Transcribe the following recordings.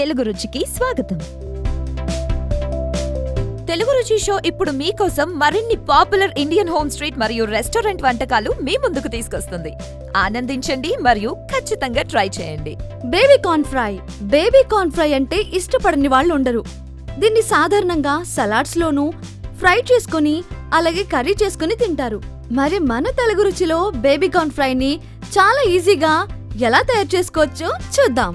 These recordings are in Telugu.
తెలుగు రుచికి స్వాగతం. తెలుగు రుచి షో ఇప్పుడు మీకోసం మరిన్ని పాపులర్ ఇండియన్ హోమ్ స్ట్రీట్ మరియు రెస్టారెంట్ వంటకాలు మీ ముందుకు తీసుకొస్తుంది. ఆనందించండి మరియు ఖచ్చితంగా ట్రై చేయండి. బేబీ కార్న్ ఫ్రై అంటే ఇష్టపడని వాళ్ళు ఉండరు. దీన్ని సాధారణంగా సలాడ్స్ లోనూ ఫ్రై చేసుకుని అలాగే కర్రీ చేసుకుని తింటారు. మరి మన తెలుగు రుచిలో బేబీ కార్న్ ఫ్రై ని చాలా ఈజీగా ఎలా తయారు చేసుకోవచ్చో చూద్దాం.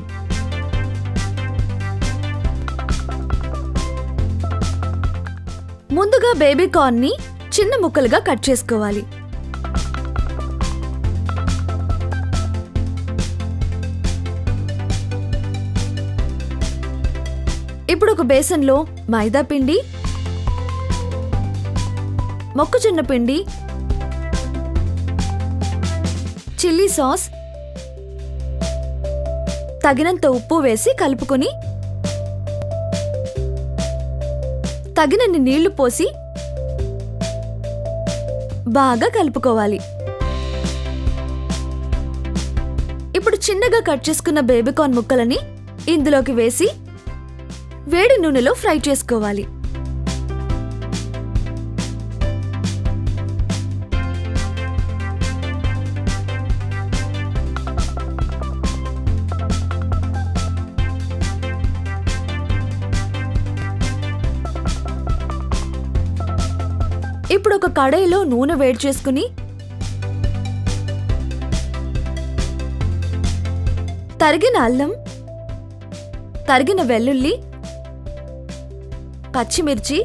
ముందుగా బేబీ కార్న్ ని చిన్న ముక్కలుగా కట్ చేసుకోవాలి. ఇప్పుడు ఒక బేసన్లో మైదా పిండి, మొక్కజొన్న పిండి, చిల్లీ సాస్, తగినంత ఉప్పు వేసి కలుపుకొని తగినన్ని నీళ్లు పోసి బాగా కలుపుకోవాలి. ఇప్పుడు చిన్నగా కట్ చేసుకున్న బేబీ కార్న్ ముక్కలని ఇందులోకి వేసి వేడి నూనెలో ఫ్రై చేసుకోవాలి. ఇప్పుడు ఒక కడాయిలో నూనె వేడి చేసుకుని తరిగిన అల్లం, తరిగిన వెల్లుల్లి, పచ్చిమిర్చి,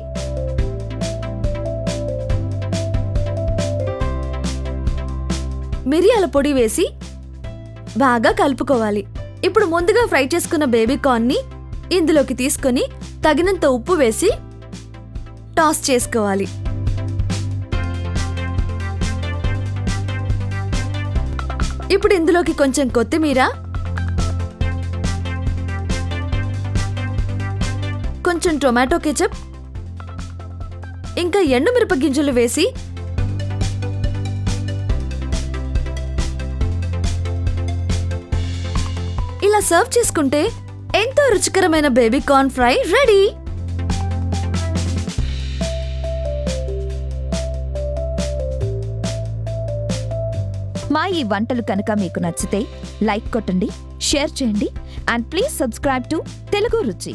మిరియాల పొడి వేసి బాగా కలుపుకోవాలి. ఇప్పుడు ముందుగా ఫ్రై చేసుకున్న బేబీ కార్న్ ని ఇందులోకి తీసుకొని తగినంత ఉప్పు వేసి టాస్ చేసుకోవాలి. ఇప్పుడు ఇందులోకి కొంచెం కొత్తిమీర, కొంచెం టొమాటో కెచప్, ఇంకా ఎండుమిరప గింజలు వేసి ఇలా సర్వ్ చేసుకుంటే ఎంతో రుచికరమైన బేబీ కార్న్ ఫ్రై రెడీ. మా ఈ వంటలు కనుక మీకు నచ్చితే లైక్ కొట్టండి, షేర్ చేయండి and please subscribe to Telugu రుచి.